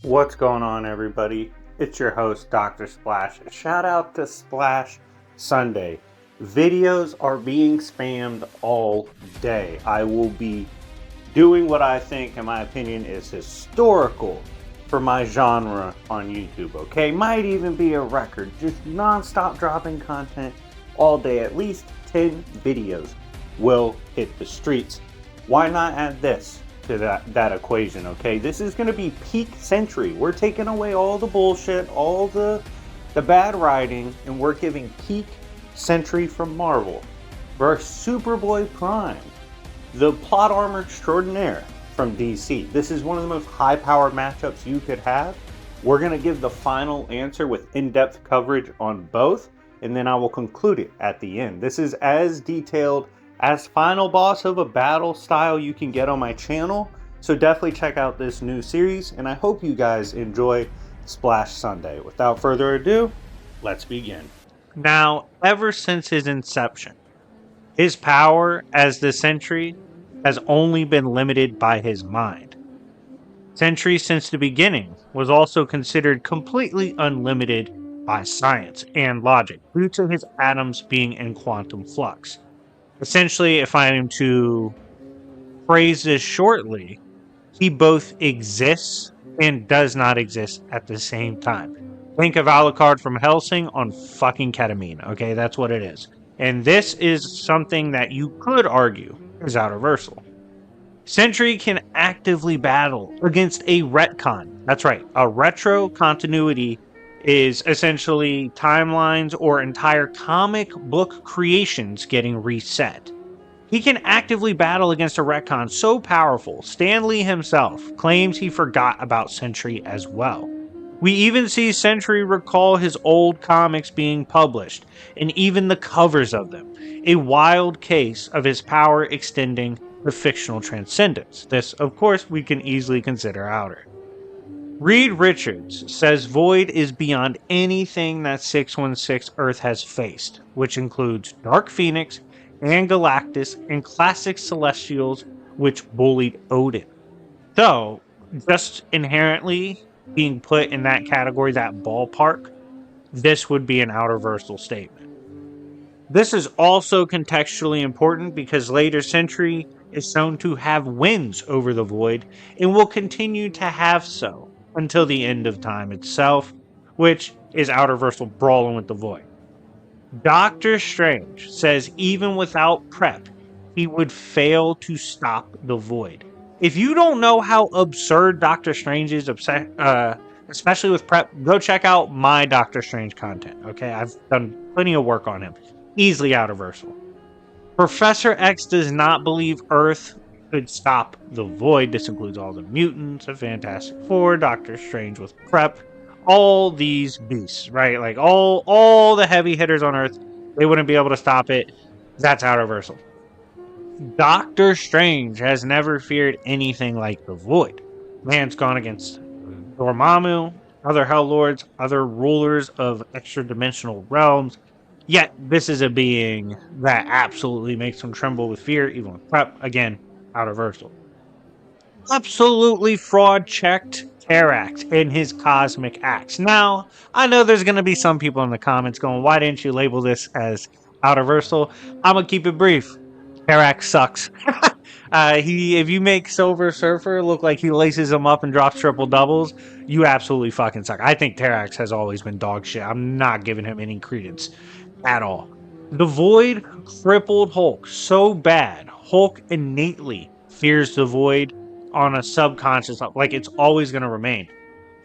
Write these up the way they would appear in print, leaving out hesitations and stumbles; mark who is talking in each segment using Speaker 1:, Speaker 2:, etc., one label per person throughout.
Speaker 1: What's going on, everybody? It's your host, Dr. Splash. Shout out to Splash Sunday. Videos are being spammed all day. I will be doing what I think, in my opinion, is historical for my genre on YouTube, okay? Might even be a record. Just non-stop dropping content all day. At least 10 videos will hit the streets. Why not add this to that equation, okay? This is going to be peak Sentry. We're taking away all the bullshit, all the bad writing, and we're giving peak Sentry from Marvel versus Superboy-Prime, the plot armor extraordinaire from DC. This is one of the most high-powered matchups you could have. We're going to give the final answer with in-depth coverage on both, and then I will conclude it at the end. This is as detailed as final boss of a battle style you can get on my channel, so definitely check out this new series, and I hope you guys enjoy Splash Sunday. Without further ado, let's begin. Now, ever since his inception, his power as the Sentry has only been limited by his mind. Sentry, since the beginning, was also considered completely unlimited by science and logic due to his atoms being in quantum flux. Essentially, if I am to phrase this shortly, he both exists and does not exist at the same time. Think of Alucard from Hellsing on fucking ketamine, okay? That's what it is. And this is something that you could argue is universal. Sentry can actively battle against a retcon. That's right, a retro continuity is essentially timelines or entire comic book creations getting reset. He can actively battle against a retcon so powerful, Stan Lee himself claims he forgot about Sentry as well. We even see Sentry recall his old comics being published, and even the covers of them, a wild case of his power extending to fictional transcendence. This, of course, we can easily consider outer. Reed Richards says Void is beyond anything that 616 Earth has faced, which includes Dark Phoenix and Galactus and classic Celestials which bullied Odin. So, just inherently being put in that category, that ballpark, this would be an outerversal statement. This is also contextually important because later Sentry is shown to have wins over the Void and will continue to have so until the end of time itself, which is outerversal brawling with the Void. Doctor Strange says even without prep, he would fail to stop the Void. If you don't know how absurd Doctor Strange is, especially with prep, go check out my Doctor Strange content, okay? I've done plenty of work on him. Easily outerversal. Professor X does not believe Earth could stop the Void. This includes all the mutants, the Fantastic Four, Doctor Strange with prep, all these beasts, right? Like all the heavy hitters on Earth, they wouldn't be able to stop it. That's outerversal. Doctor Strange has never feared anything like the Void. Man's gone against Dormammu, other Hell Lords, other rulers of extra-dimensional realms. Yet, this is a being that absolutely makes him tremble with fear, even with prep. Again, outerversal. Absolutely fraud-checked Terax in his cosmic axe. Now, I know there's going to be some people in the comments going, why didn't you label this as outerversal? I'm going to keep it brief. Terax sucks. If you make Silver Surfer look like he laces him up and drops triple doubles, you absolutely fucking suck. I think Terax has always been dog shit. I'm not giving him any credence at all. The Void crippled Hulk so bad, Hulk innately fears the Void on a subconscious level. Like, it's always going to remain.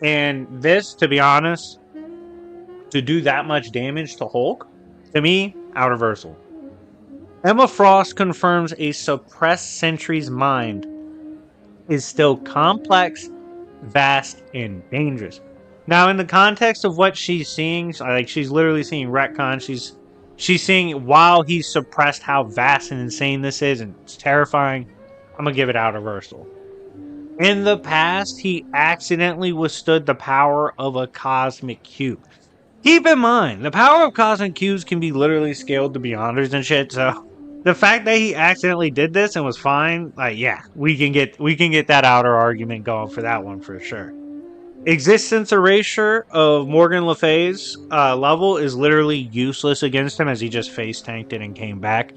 Speaker 1: And this, to be honest, to do that much damage to Hulk, to me, outerversal. Emma Frost confirms a suppressed Sentry's mind is still complex, vast, and dangerous. Now, in the context of what she's seeing, like she's literally seeing retcon, she's seeing while he's suppressed how vast and insane this is, and it's terrifying. I'm gonna give it outerversal. In the past, he accidentally withstood the power of a cosmic cube. Keep in mind, the power of cosmic cubes can be literally scaled to beyonders and shit, so the fact that he accidentally did this and was fine, like, yeah, we can get that outer argument going for that one for sure. Existence erasure of Morgan Le Fay's level is literally useless against him, as he just face tanked it and came back.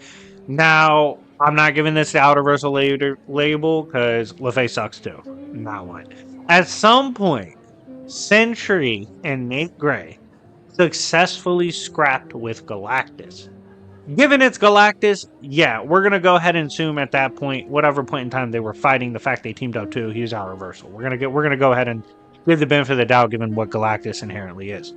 Speaker 1: Now, I'm not giving this the Outerverse label because Le Fay sucks too. Not one. At some point, Sentry and Nate Gray successfully scrapped with Galactus. Given it's Galactus, yeah, we're gonna go ahead and assume at that point, whatever point in time they were fighting, the fact they teamed up too, he was out reversal. We're gonna go ahead and give the benefit of the doubt, given what Galactus inherently is.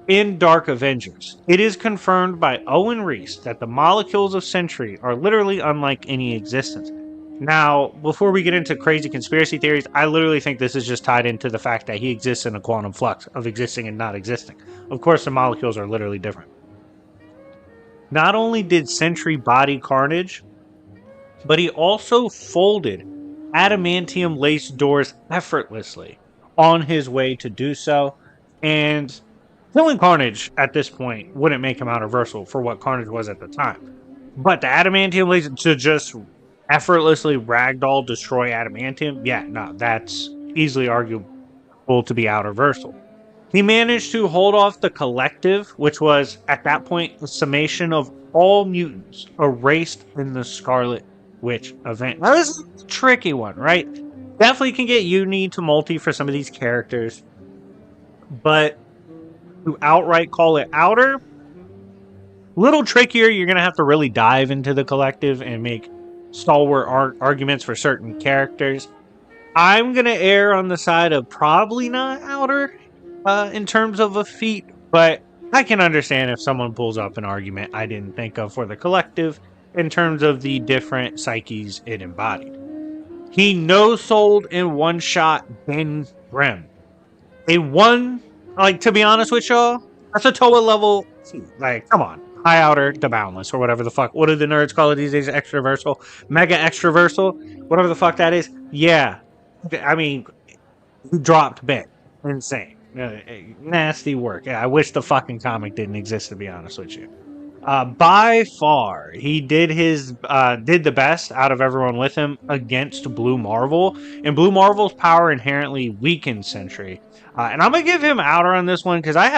Speaker 1: In Dark Avengers, it is confirmed by Owen Reese that the molecules of Sentry are literally unlike any existence. Now, before we get into crazy conspiracy theories, I literally think this is just tied into the fact that he exists in a quantum flux of existing and not existing. Of course, the molecules are literally different. Not only did Sentry body Carnage, but he also folded adamantium laced doors effortlessly on his way to do so. And killing Carnage at this point wouldn't make him out reversal for what Carnage was at the time. But the adamantium laced to just effortlessly ragdoll destroy adamantium, yeah, no, that's easily arguable to be out reversal. He managed to hold off the Collective, which was, at that point, the summation of all mutants erased in the Scarlet Witch event. Now, this is a tricky one, right? Definitely can get uni to multi for some of these characters, but to outright call it outer, little trickier. You're going to have to really dive into the Collective and make stalwart arguments for certain characters. I'm going to err on the side of probably not outer in terms of a feat, but I can understand if someone pulls up an argument I didn't think of for the Collective in terms of the different psyches it embodied. He no-sold in one shot Ben Grimm. To be honest with y'all, that's a Toa level feat. Like, come on. High outer, the boundless, or whatever the fuck. What do the nerds call it these days? Extraversal? Mega extraversal? Whatever the fuck that is. Yeah. I mean, he dropped Ben. Insane. Nasty work. Yeah, I wish the fucking comic didn't exist, to be honest with you. By far, he did the best out of everyone with him against Blue Marvel, and Blue Marvel's power inherently weakened Sentry. And I'm gonna give him outer on this one because I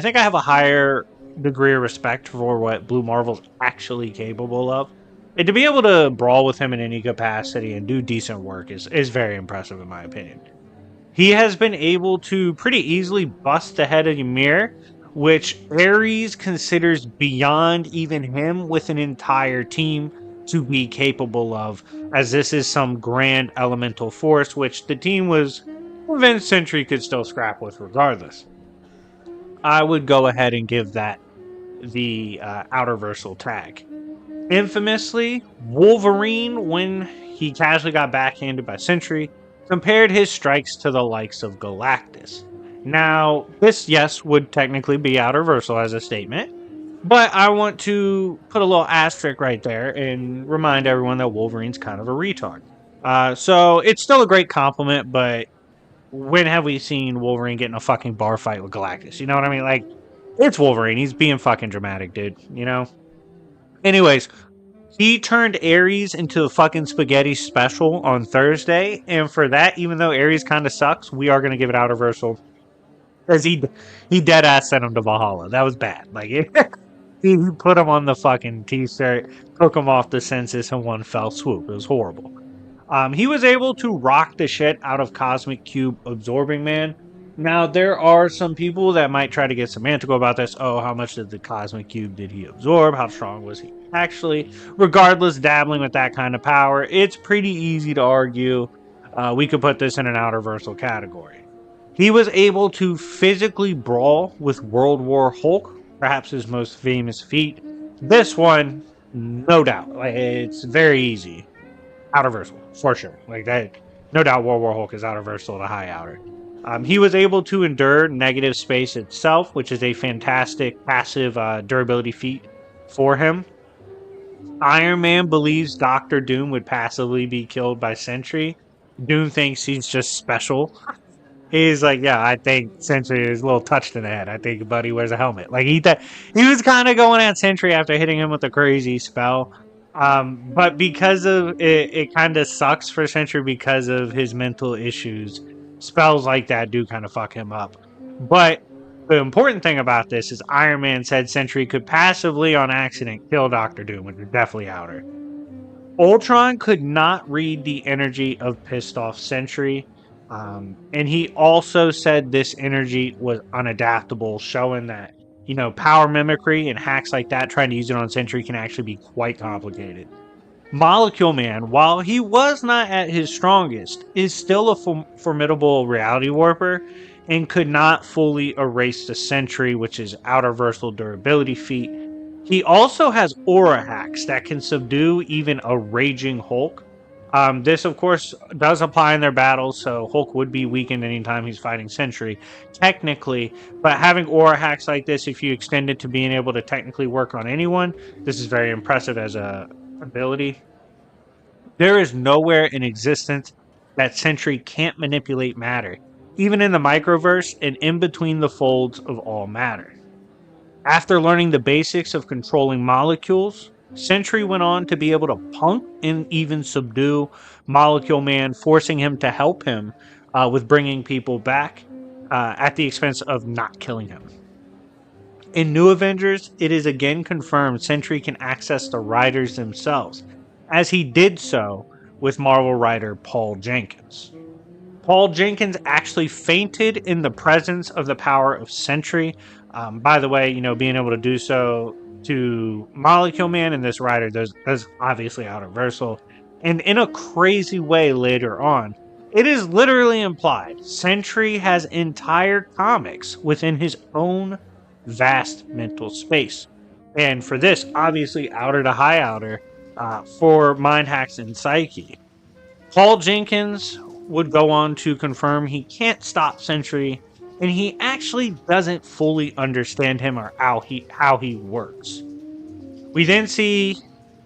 Speaker 1: think I have a higher degree of respect for what Blue Marvel's actually capable of. And to be able to brawl with him in any capacity and do decent work is very impressive in my opinion. He has been able to pretty easily bust the head of Ymir, which Ares considers beyond even him with an entire team to be capable of, as this is some grand elemental force, which the team was convinced Sentry could still scrap with regardless. I would go ahead and give that the outerversal tag. Infamously, Wolverine, when he casually got backhanded by Sentry, compared his strikes to the likes of Galactus. Now, this, yes, would technically be outerversal as a statement, but I want to put a little asterisk right there and remind everyone that Wolverine's kind of a retard. So it's still a great compliment, but when have we seen Wolverine get in a fucking bar fight with Galactus? You know what I mean? Like, it's Wolverine. He's being fucking dramatic, dude. You know? Anyways, he turned Ares into a fucking spaghetti special on Thursday, and for that, even though Ares kind of sucks, we are going to give it outerversal. Because he dead ass sent him to Valhalla. That was bad. Like, he put him on the fucking t-shirt, took him off the census in one fell swoop. It was horrible. He was able to rock the shit out of Cosmic Cube Absorbing Man. Now, there are some people that might try to get semantical about this. Oh, how much did the Cosmic Cube did he absorb? How strong was he actually? Regardless, dabbling with that kind of power, it's pretty easy to argue we could put this in an outerversal category. He was able to physically brawl with World War Hulk, perhaps his most famous feat. This one, no doubt. Like, it's very easy. Outerversal, for sure. Like that, no doubt World War Hulk is outerversal to high outer. He was able to endure negative space itself, which is a fantastic passive durability feat for him. Iron Man believes Doctor Doom would passively be killed by Sentry. Doom thinks he's just special. He's like, yeah, I think Sentry is a little touched in the head. I think Buddy wears a helmet. Like he was kind of going at Sentry after hitting him with a crazy spell. But because of it kind of sucks for Sentry because of his mental issues. spells like that do kind of fuck him up. But the important thing about this is Iron Man said Sentry could passively, on accident, kill Doctor Doom, which is definitely outer. Ultron could not read the energy of pissed off Sentry. And he also said this energy was unadaptable, showing that, power mimicry and hacks like that, trying to use it on Sentry can actually be quite complicated. Molecule Man, while he was not at his strongest, is still a formidable reality warper and could not fully erase the Sentry, which is outer versatile durability feat. He also has aura hacks that can subdue even a raging Hulk. This, of course, does apply in their battles, so Hulk would be weakened anytime he's fighting Sentry, technically. But having aura hacks like this, if you extend it to being able to technically work on anyone, this is very impressive as a ability. There is nowhere in existence that Sentry can't manipulate matter, even in the microverse and in between the folds of all matter. After learning the basics of controlling molecules, Sentry went on to be able to punk and even subdue Molecule Man, forcing him to help him with bringing people back at the expense of not killing him. In New Avengers, it is again confirmed Sentry can access the writers themselves, as he did so with Marvel writer Paul Jenkins. Paul Jenkins actually fainted in the presence of the power of Sentry. By the way, being able to do so to Molecule Man and this writer does obviously outer versatile. And in a crazy way later on, it is literally implied Sentry has entire comics within his own vast mental space. And for this, obviously outer to high outer, for mind hacks and psyche. Paul Jenkins would go on to confirm he can't stop Sentry, and he actually doesn't fully understand him or how he works. We then see,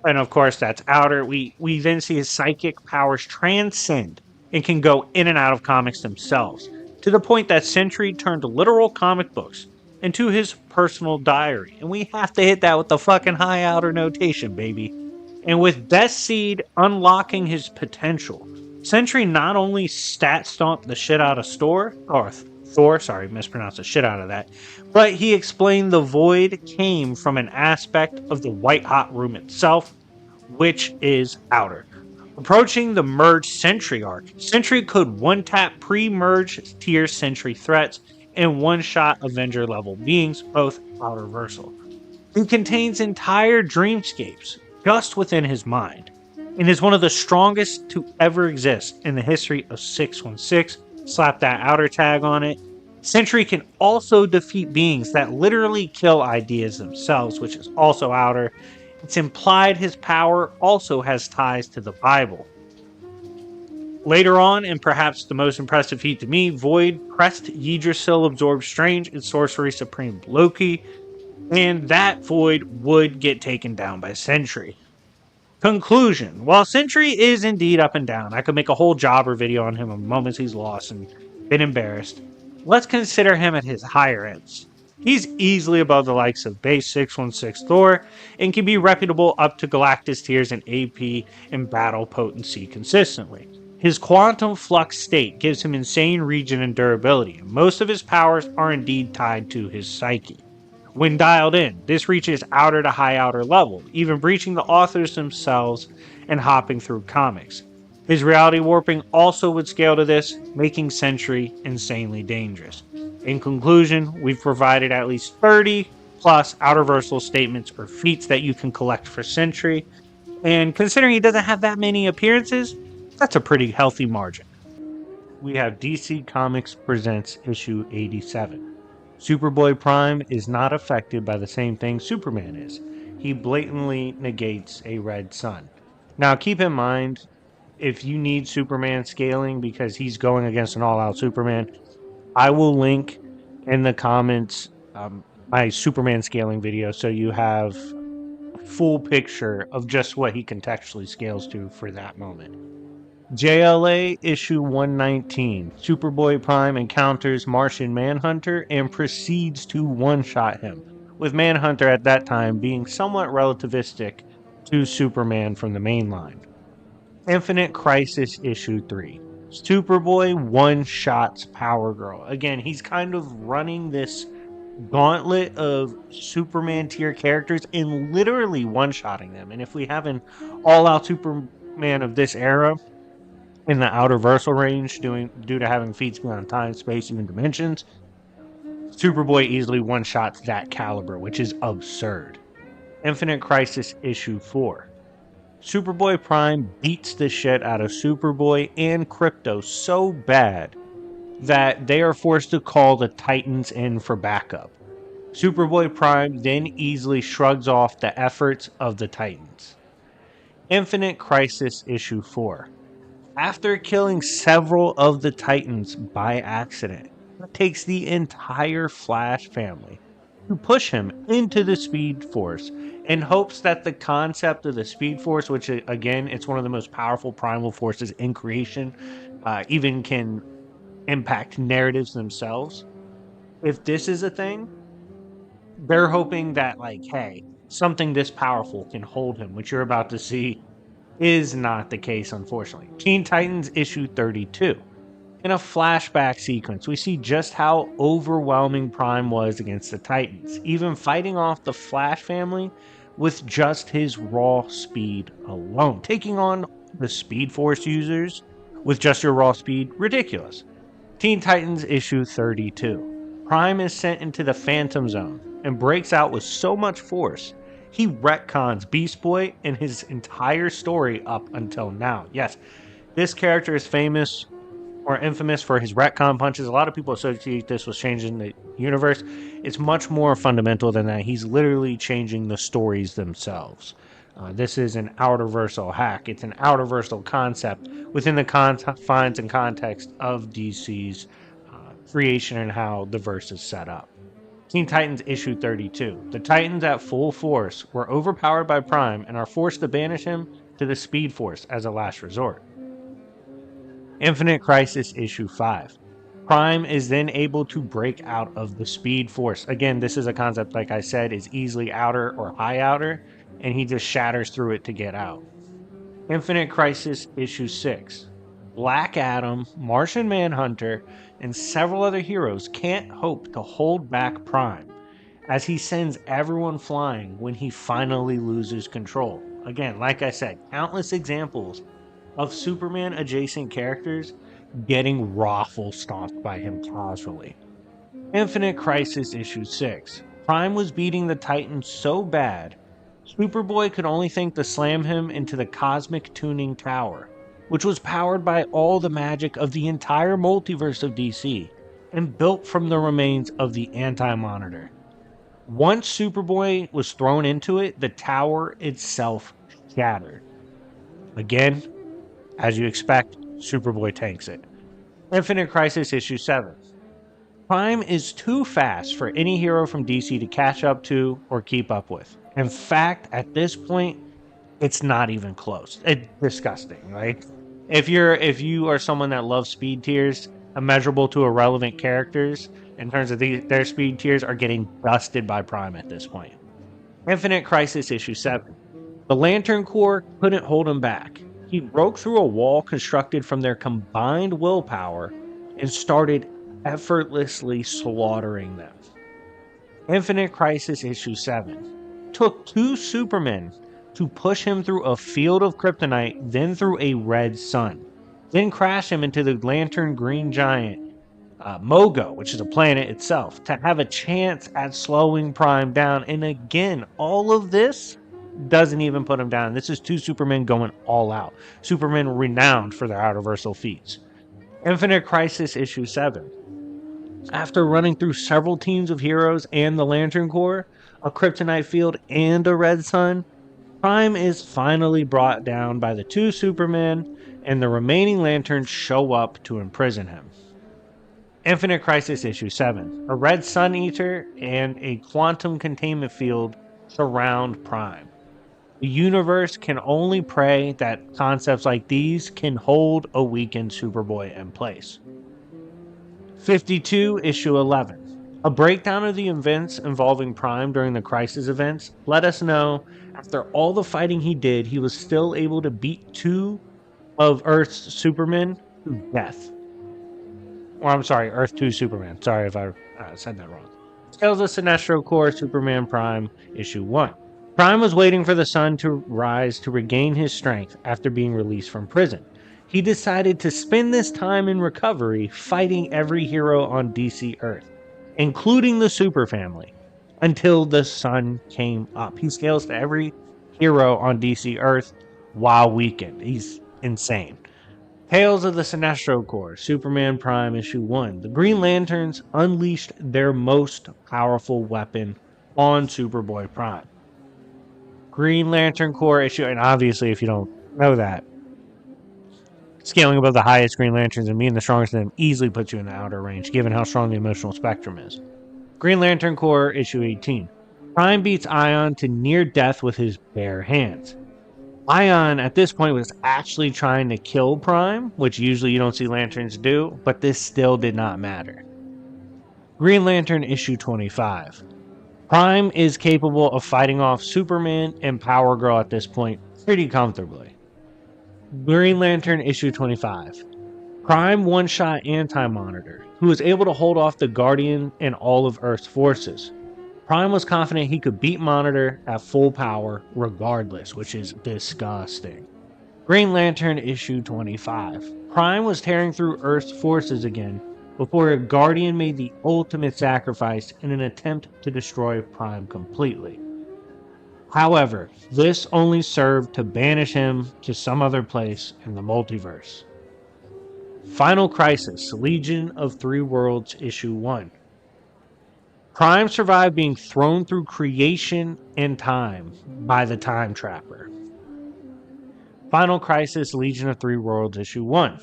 Speaker 1: and of course that's outer, we then see his psychic powers transcend and can go in and out of comics themselves, to the point that Sentry turned literal comic books into his personal diary. And we have to hit that with the fucking high outer notation, baby. And with Death Seed unlocking his potential, Sentry not only stat stomped the shit out of Thor, sorry, mispronounced the shit out of that, but he explained the void came from an aspect of the White Hot Room itself, which is outer. Approaching the merged Sentry arc, Sentry could one-tap pre-merge tier Sentry threats and one-shot Avenger level beings, both outer versatile. He contains entire dreamscapes just within his mind, and is one of the strongest to ever exist in the history of 616. Slap that outer tag on it. Sentry can also defeat beings that literally kill ideas themselves, which is also outer. It's implied his power also has ties to the Bible. Later on, and perhaps the most impressive feat to me, Void pressed Yggdrasil absorbed Strange and Sorcery Supreme Loki, and that Void would get taken down by Sentry. Conclusion. While Sentry is indeed up and down, I could make a whole jobber video on him of moments he's lost and been embarrassed. Let's consider him at his higher ends. He's easily above the likes of base 616 Thor, and can be reputable up to Galactus tiers in AP and battle potency consistently. His quantum flux state gives him insane regen and durability, and most of his powers are indeed tied to his psyche. When dialed in, this reaches outer to high outer level, even breaching the authors themselves and hopping through comics. His reality warping also would scale to this, making Sentry insanely dangerous. In conclusion, we've provided at least 30 plus outer versatile statements or feats that you can collect for Sentry, and considering he doesn't have that many appearances, that's a pretty healthy margin. We have DC Comics Presents issue 87. Superboy-Prime is not affected by the same thing Superman is. He blatantly negates a red sun. Now keep in mind, if you need Superman scaling because he's going against an all-out Superman, I will link in the comments my Superman scaling video so you have a full picture of just what he contextually scales to for that moment. JLA issue 119. Superboy-Prime encounters Martian Manhunter and proceeds to one-shot him, with Manhunter at that time being somewhat relativistic to Superman from the main line. Infinite Crisis issue 3. Superboy one-shots Power Girl. Again, he's kind of running this gauntlet of Superman tier characters and literally one-shotting them. And if we have an all-out Superman of this era in the outer versal range, due to having feats beyond time, space, even dimensions, Superboy easily one-shots that caliber, which is absurd. Infinite Crisis issue 4. Superboy-Prime beats the shit out of Superboy and Krypto so bad that they are forced to call the Titans in for backup. Superboy-Prime then easily shrugs off the efforts of the Titans. Infinite Crisis issue 4. After killing several of the Titans by accident, it takes the entire Flash family to push him into the Speed Force in hopes that the concept of the Speed Force, which again, it's one of the most powerful primal forces in creation, even can impact narratives themselves. If this is a thing, they're hoping that, like, hey, something this powerful can hold him, which you're about to see is not the case, unfortunately. Teen Titans issue 32. In a flashback sequence, we see just how overwhelming Prime was against the Titans, even fighting off the Flash family with just his raw speed alone. Taking on the Speed Force users with just your raw speed, ridiculous. Teen Titans issue 32. Prime is sent into the Phantom Zone and breaks out with so much force, he retcons Beast Boy and his entire story up until now. Yes, this character is famous or infamous for his retcon punches. A lot of people associate this with changing the universe. It's much more fundamental than that. He's literally changing the stories themselves. This is an outer-versal hack. It's an outer-versal concept within the confines and context of DC's creation and how the verse is set up. Teen Titans issue 32. The Titans at full force were overpowered by Prime and are forced to banish him to the Speed Force as a last resort. Infinite Crisis issue 5. Prime is then able to break out of the Speed Force. Again, this is a concept, like I said, is easily outer or high outer, and he just shatters through it to get out. Infinite Crisis issue 6. Black Adam, Martian Manhunter, and several other heroes can't hope to hold back Prime, as he sends everyone flying when he finally loses control. Again, like I said, countless examples of Superman adjacent characters getting raffle stomped by him casually. Infinite Crisis issue 6. Prime was beating the Titans so bad, Superboy could only think to slam him into the Cosmic Tuning Tower, which was powered by all the magic of the entire multiverse of DC and built from the remains of the Anti-Monitor. Once Superboy was thrown into it, the tower itself shattered. Again, as you expect, Superboy tanks it. Infinite Crisis issue 7. Prime is too fast for any hero from DC to catch up to or keep up with. In fact, at this point, it's not even close. It's disgusting, right? If you are someone that loves speed tiers, immeasurable to irrelevant characters, in terms of their speed tiers are getting dusted by Prime at this point. Infinite Crisis issue 7. The Lantern Corps couldn't hold him back. He broke through a wall constructed from their combined willpower and started effortlessly slaughtering them. Infinite Crisis issue 7. Took 2 Supermen to push him through a field of kryptonite, then through a red sun, then crash him into the lantern green giant Mogo, which is a planet itself, to have a chance at slowing Prime down. And again, all of this doesn't even put him down. This is 2 Supermen going all out. Supermen renowned for their outer-versal feats. Infinite Crisis issue 7. After running through several teams of heroes and the Lantern Corps, a kryptonite field, and a red sun, Prime is finally brought down by the 2 Supermen, and the remaining Lanterns show up to imprison him. Infinite Crisis issue 7. A red Sun Eater and a quantum containment field surround Prime. The universe can only pray that concepts like these can hold a weakened Superboy in place. 52 issue 11. A breakdown of the events involving Prime during the Crisis events let us know after all the fighting he did, he was still able to beat 2 of Earth's Supermen
Speaker 2: to death. Or I'm sorry, Earth 2 Superman. Sorry if I said that wrong. Tales of Sinestro Corps Superman Prime Issue 1. Prime was waiting for the sun to rise to regain his strength after being released from prison. He decided to spend this time in recovery fighting every hero on DC Earth, including the Super Family, until the sun came up. He scales to every hero on DC Earth while weakened. He's insane. Tales of the Sinestro Corps, Superman Prime Issue 1. The Green Lanterns unleashed their most powerful weapon on Superboy-Prime. Green Lantern Corps issue, and obviously, if you don't know that, scaling above the highest Green Lanterns and being the strongest of them easily puts you in the outer range, given how strong the emotional spectrum is. Green Lantern Corps issue 18. Prime beats Ion to near death with his bare hands. Ion, at this point, was actually trying to kill Prime, which usually you don't see Lanterns do, but this still did not matter. Green Lantern issue 25. Prime is capable of fighting off Superman and Power Girl at this point pretty comfortably. Green Lantern issue 25. Prime one-shot Anti-Monitor, who was able to hold off the Guardian and all of Earth's forces. Prime was confident he could beat Monitor at full power regardless, which is disgusting. Green Lantern issue 25. Prime was tearing through Earth's forces again before a Guardian made the ultimate sacrifice in an attempt to destroy Prime completely. However, this only served to banish him to some other place in the multiverse. Final Crisis, Legion of Three Worlds issue 1. Prime survived being thrown through creation and time by the Time Trapper. Final Crisis Legion of Three Worlds issue 1.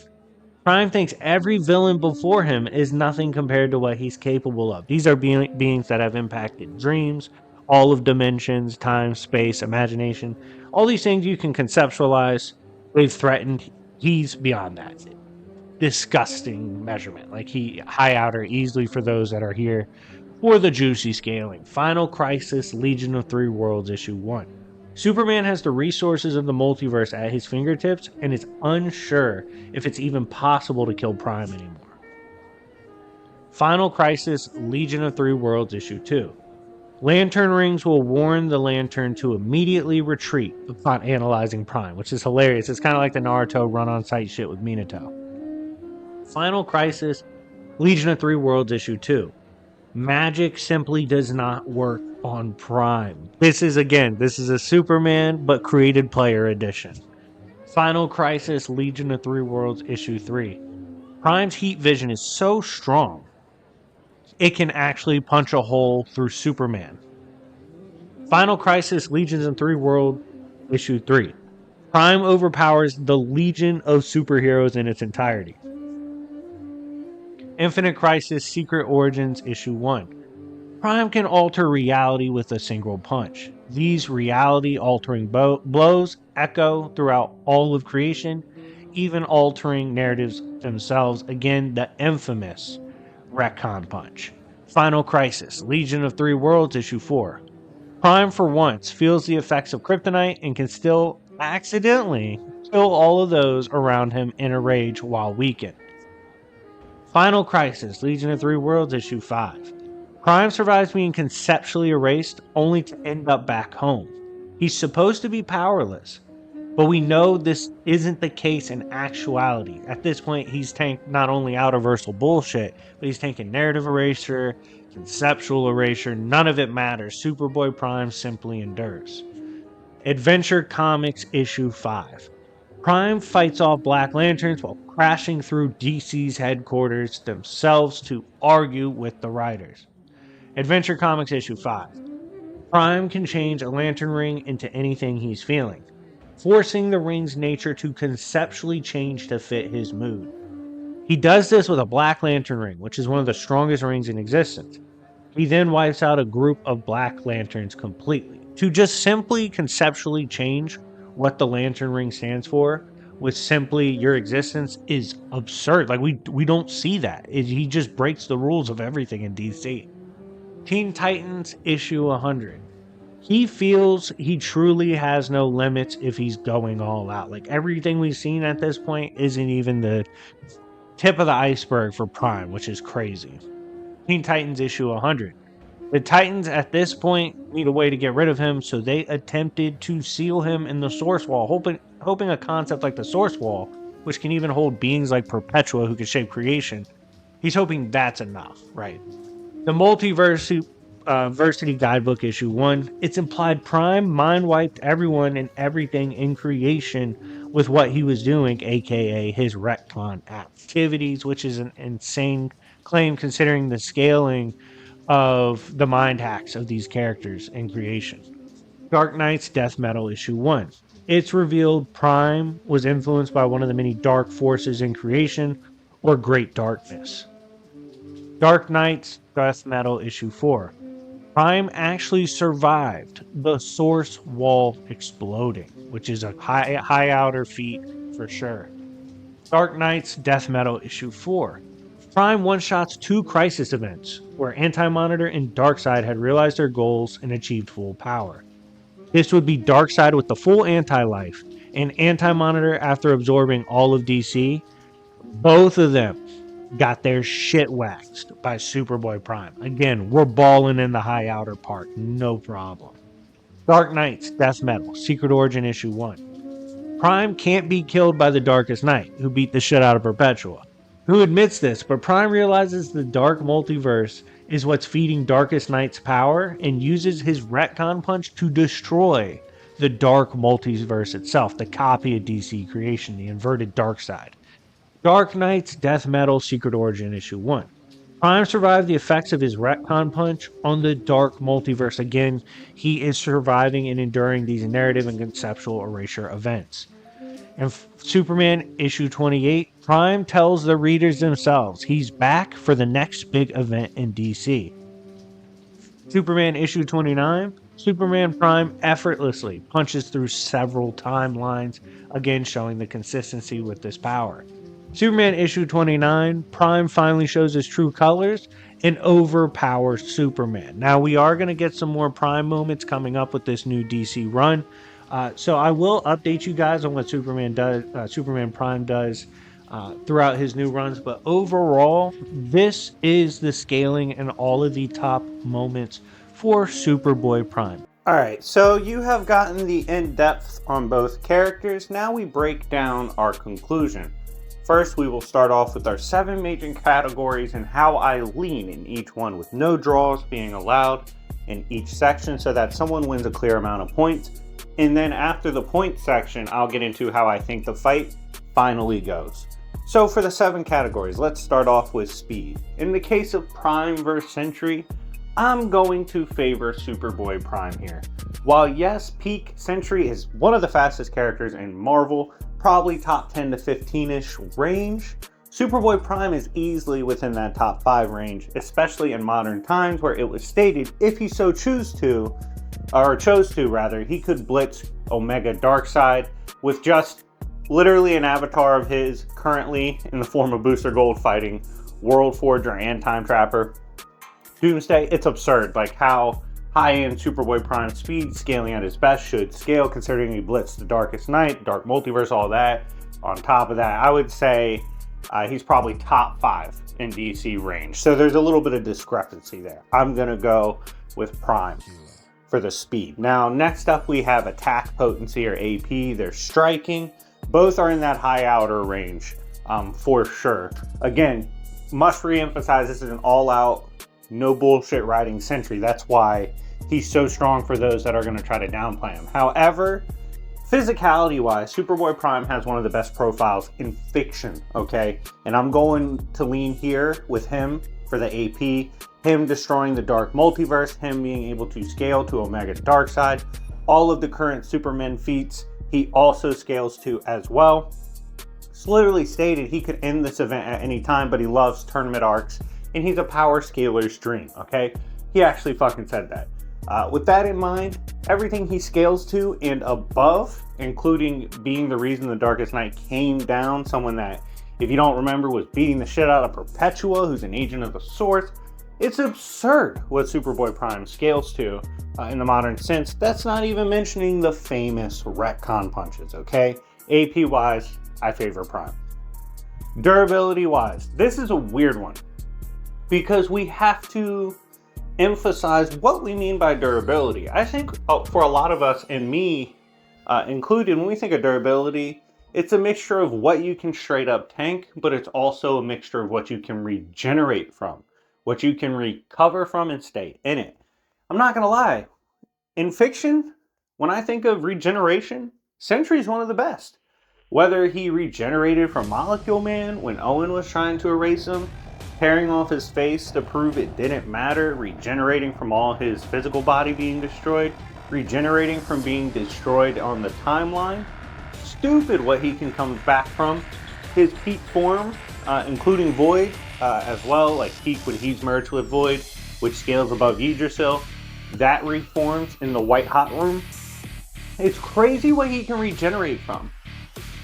Speaker 2: Prime thinks every villain before him is nothing compared to what he's capable of. These are beings that have impacted dreams, all of dimensions, time, space, imagination. All these things you can conceptualize. They've threatened. He's beyond that. Disgusting measurement. Like high outer easily for those that are here. For the juicy scaling. Final Crisis Legion of Three Worlds issue 1. Superman has the resources of the multiverse at his fingertips and is unsure if it's even possible to kill Prime anymore. Final Crisis Legion of Three Worlds issue 2. Lantern rings will warn the Lantern to immediately retreat upon analyzing Prime, which is hilarious. It's kind of like the Naruto run-on-site shit with Minato. Final Crisis Legion of Three Worlds issue 2. Magic simply does not work on Prime. This is a Superman, but created player edition. Final Crisis Legion of Three Worlds issue 3. Prime's heat vision is so strong, it can actually punch a hole through Superman. Final Crisis Legions of Three Worlds issue 3. Prime overpowers the Legion of superheroes in its entirety. Infinite Crisis Secret Origins issue 1. Prime can alter reality with a single punch. These reality-altering blows echo throughout all of creation, even altering narratives themselves. Again, the infamous retcon punch. Final Crisis Legion of Three Worlds issue 4. Prime, for once, feels the effects of kryptonite and can still accidentally kill all of those around him in a rage while weakened. Final Crisis Legion of Three Worlds issue 5. Prime survives being conceptually erased only to end up back home. He's supposed to be powerless, but we know this isn't the case in actuality. At this point, he's tanked not only outerversal bullshit, but he's taking narrative erasure, conceptual erasure. None of it matters. Superboy-Prime simply endures. Adventure Comics issue 5. Prime fights off Black Lanterns while crashing through DC's headquarters themselves to argue with the writers. Adventure Comics issue 5. Prime can change a lantern ring into anything he's feeling, forcing the ring's nature to conceptually change to fit his mood. He does this with a Black Lantern ring, which is one of the strongest rings in existence. He then wipes out a group of Black Lanterns completely. To just simply conceptually change what the Lantern ring stands for with simply your existence is absurd. Like we don't see that. He just breaks the rules of everything in DC. Teen Titans issue 100. he feels he truly has no limits if he's going all out. Like, everything we've seen at this point isn't even the tip of the iceberg for Prime, which is crazy. Teen Titans issue 100. The Titans at this point need a way to get rid of him, so they attempted to seal him in the Source Wall, hoping a concept like the Source Wall, which can even hold beings like Perpetua who can shape creation, he's hoping that's enough, right? The Multiversity Versity Guidebook issue 1, it's implied Prime mind wiped everyone and everything in creation with what he was doing, aka his retcon activities, which is an insane claim considering the scaling of the mind hacks of these characters in creation. Dark Knight's Death Metal issue 1. It's revealed Prime was influenced by one of the many dark forces in creation, or Great Darkness. Dark Knight's Death Metal issue 4. Prime actually survived the Source Wall exploding, which is a high outer feat for sure. Dark Knight's Death Metal issue 4. Prime one-shots 2 crisis events, where Anti-Monitor and Darkseid had realized their goals and achieved full power. This would be Darkseid with the full anti-life, and Anti-Monitor after absorbing all of DC. Both of them got their shit waxed by Superboy-Prime. Again, we're balling in the high outer part, no problem. Dark Knight's Death Metal, Secret Origin issue 1. Prime can't be killed by the Darkest Knight, who beat the shit out of Perpetua. Who admits this, but Prime realizes the dark multiverse is what's feeding Darkest Knight's power and uses his retcon punch to destroy the dark multiverse itself, the copy of DC creation, the inverted Darkseid. Dark Knight's Death Metal Secret Origin issue 1. Prime survived the effects of his retcon punch on the dark multiverse. Again, he is surviving and enduring these narrative and conceptual erasure events. And Superman issue 28, Prime tells the readers themselves he's back for the next big event in DC. Superman issue 29, Superman Prime effortlessly punches through several timelines, again showing the consistency with this power. Superman issue 29, Prime finally shows his true colors and overpowers Superman. Now, we are going to get some more Prime moments coming up with this new DC run. So I will update you guys on what Superman Prime does throughout his new runs. But overall, this is the scaling and all of the top moments for Superboy-Prime.
Speaker 1: Alright, so you have gotten the in-depth on both characters. Now we break down our conclusion. First, we will start off with our 7 major categories and how I lean in each one, with no draws being allowed in each section so that someone wins a clear amount of points. And then after the point section, I'll get into how I think the fight finally goes. So for the 7 categories, let's start off with speed. In the case of Prime vs. Sentry, I'm going to favor Superboy-Prime here. While yes, peak Sentry is one of the fastest characters in Marvel, probably top 10 to 15-ish range, Superboy-Prime is easily within that top 5 range, especially in modern times where it was stated if he so chose to, he could blitz Omega Darkseid with just literally an avatar of his currently in the form of Booster Gold fighting World Forger and Time Trapper. Doomsday, it's absurd, like how high-end Superboy-Prime speed scaling at his best should scale, considering he blitzed the Darkest Knight, Dark Multiverse, all that. On top of that, I would say he's probably top 5 in DC range. So there's a little bit of discrepancy there. I'm going to go with Prime for the speed. Now, next up we have attack potency, or AP. They're striking. Both are in that high outer range for sure. Again, must re-emphasize this is an all-out, no bullshit riding Sentry. That's why he's so strong for those that are going to try to downplay him. However, physicality-wise, Superboy-Prime has one of the best profiles in fiction, okay? And I'm going to lean here with him for the AP. Him destroying the dark multiverse, him being able to scale to Omega Darkseid, all of the current Superman feats, he also scales to as well. It's literally stated he could end this event at any time, but he loves tournament arcs, and he's a power scaler's dream, okay? He actually fucking said that. With that in mind, everything he scales to and above, including being the reason the Darkest Knight came down, someone that, if you don't remember, was beating the shit out of Perpetua, who's an agent of the Source, It's absurd what Superboy-Prime scales to in the modern sense. That's not even mentioning the famous retcon punches, okay? AP wise, I favor Prime. Durability wise, this is a weird one because we have to emphasize what we mean by durability. I think for a lot of us, and me included, when we think of durability, it's a mixture of what you can straight up tank, but it's also a mixture of what you can regenerate from, what you can recover from and stay in it. I'm not gonna lie, in fiction, when I think of regeneration, Sentry is one of the best. Whether he regenerated from Molecule Man when Owen was trying to erase him, tearing off his face to prove it didn't matter, regenerating from all his physical body being destroyed, regenerating from being destroyed on the timeline. Stupid what he can come back from. His peak form, including Void, as well, like peak when he's merged with Void, which scales above Yggdrasil, that reforms in the White Hot Room. It's crazy what he can regenerate from.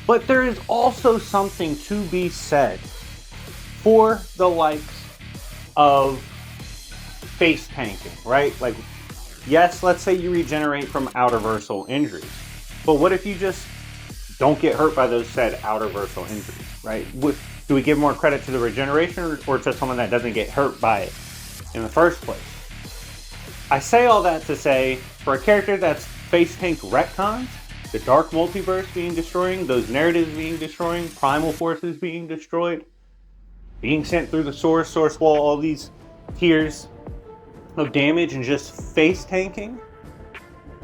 Speaker 1: But there is also something to be said for the likes of face tanking, right? Like, yes, let's say you regenerate from outerversal injuries, but what if you just don't get hurt by those said outerversal injuries, right? Do we give more credit to the regeneration or to someone that doesn't get hurt by it in the first place? I say all that to say, for a character that's face tanked retcons, the Dark Multiverse being destroying, those narratives being destroying, primal forces being destroyed, being sent through the source wall, all these tiers of damage and just face tanking,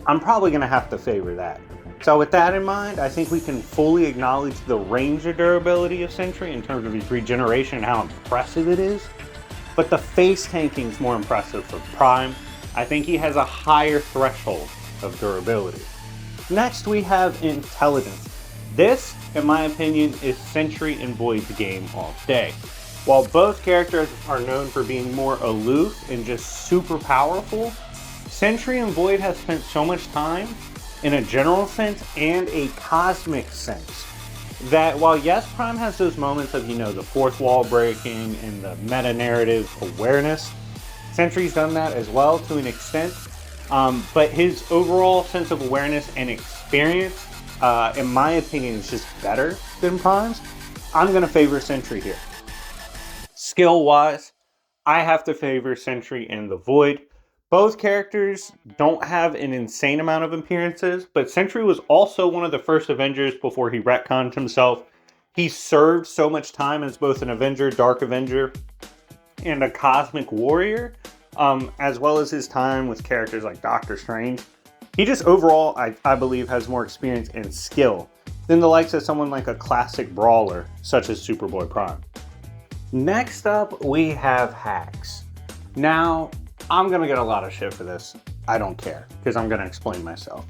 Speaker 1: I'm probably going to have to favor that. So with that in mind, I think we can fully acknowledge the range of durability of Sentry in terms of his regeneration and how impressive it is. But the face tanking is more impressive for Prime. I think he has a higher threshold of durability. Next, we have intelligence. This, in my opinion, is Sentry and Void's game all day. While both characters are known for being more aloof and just super powerful, Sentry and Void have spent so much time in a general sense and a cosmic sense that while yes, Prime has those moments of, the fourth wall breaking and the meta-narrative awareness, Sentry's done that as well to an extent. But his overall sense of awareness and experience, in my opinion, is just better than Prime's. I'm going to favor Sentry here. Skill-wise, I have to favor Sentry and the Void. Both characters don't have an insane amount of appearances, but Sentry was also one of the first Avengers before he retconned himself. He served so much time as both an Avenger, Dark Avenger, and a Cosmic Warrior, as well as his time with characters like Doctor Strange. He just overall, I believe, has more experience and skill than the likes of someone like a classic brawler, such as Superboy-Prime. Next up, we have hacks. Now, I'm going to get a lot of shit for this. I don't care, because I'm going to explain myself.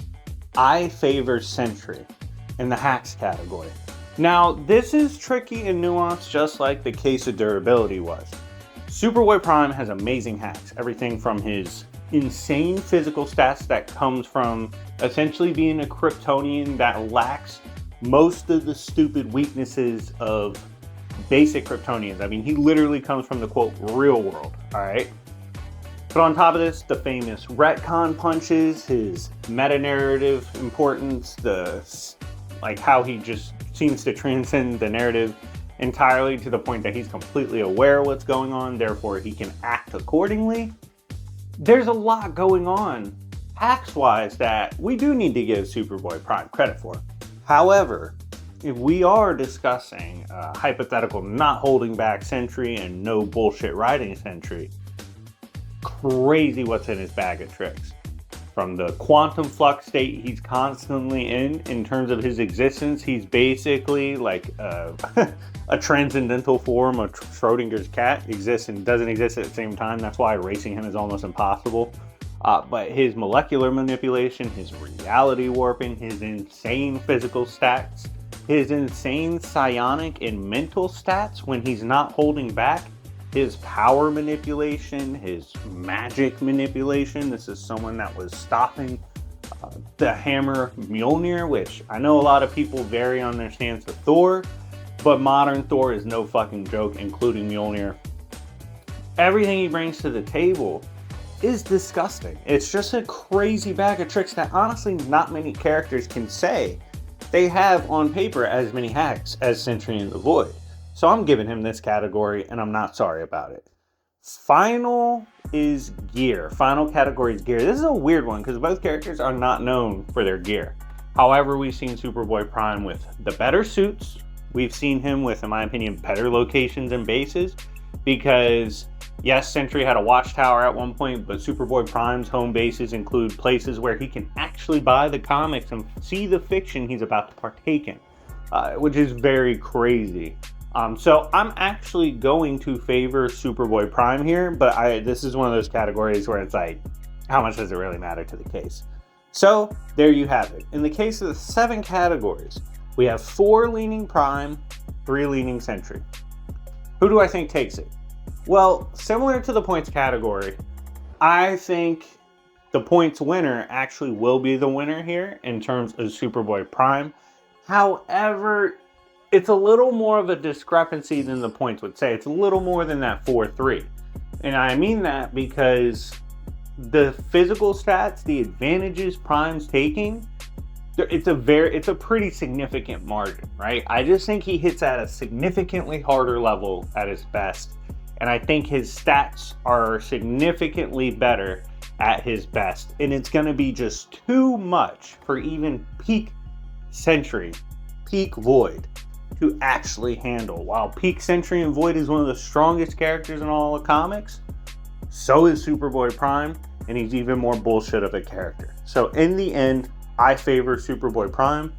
Speaker 1: I favor Sentry in the hacks category. Now, this is tricky and nuanced, just like the case of durability was. Superboy-Prime has amazing hacks, everything from his insane physical stats that comes from essentially being a Kryptonian that lacks most of the stupid weaknesses of basic Kryptonians. I mean, he literally comes from the, quote, real world, alright? But on top of this, the famous retcon punches, his meta-narrative importance, how he just seems to transcend the narrative entirely to the point that he's completely aware of what's going on, therefore he can act accordingly. There's a lot going on hacks-wise that we do need to give Superboy-Prime credit for. However, if we are discussing hypothetical not holding back Sentry and no bullshit riding Sentry, crazy what's in his bag of tricks. From the quantum flux state he's constantly in terms of his existence, he's basically like a transcendental form of Schrodinger's cat, exists and doesn't exist at the same time. That's why erasing him is almost impossible. But his molecular manipulation, his reality warping, his insane physical stats, his insane psionic and mental stats when he's not holding back, his power manipulation, his magic manipulation. This is someone that was stopping the hammer Mjolnir, which I know a lot of people vary on their stance of Thor, but modern Thor is no fucking joke, including Mjolnir. everything he brings to the table is disgusting. It's just a crazy bag of tricks that honestly not many characters can say they have on paper as many hacks as Sentry and the Void. So I'm giving him this category, and I'm not sorry about it. Final is gear. Final category is gear. This is a weird one because both characters are not known for their gear. However, we've seen Superboy-Prime with the better suits. We've seen him with, in my opinion, better locations and bases because yes, Sentry had a watchtower at one point, but Superboy-Prime's home bases include places where he can actually buy the comics and see the fiction he's about to partake in, which is very crazy. So I'm actually going to favor Superboy-Prime here, but this is one of those categories where it's like, how much does it really matter to the case? So there you have it. In the case of the 7 categories, we have 4 leaning Prime, 3 leaning Sentry. Who do I think takes it? Well, similar to the points category, I think the points winner actually will be the winner here in terms of Superboy-Prime. However, it's a little more of a discrepancy than the points would say. It's a little more than that 4-3. And I mean that because the physical stats, the advantages Prime's taking, it's a pretty significant margin, right? I just think he hits at a significantly harder level at his best. And I think his stats are significantly better at his best. And it's going to be just too much for even peak Sentry, peak Void to actually handle. While peak Sentry and Void is one of the strongest characters in all of comics, so is Superboy-Prime, and he's even more bullshit of a character. So in the end, I favor Superboy-Prime.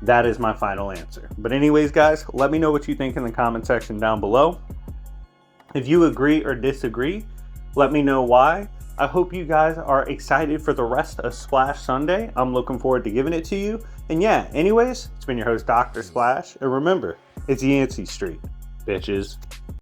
Speaker 1: That is my final answer. But anyways, guys, let me know what you think in the comment section down below. If you agree or disagree, let me know why. I hope you guys are excited for the rest of Splash Sunday. I'm looking forward to giving it to you. And yeah, anyways, it's been your host, Dr. Splash. And remember, it's Yancey Street, bitches.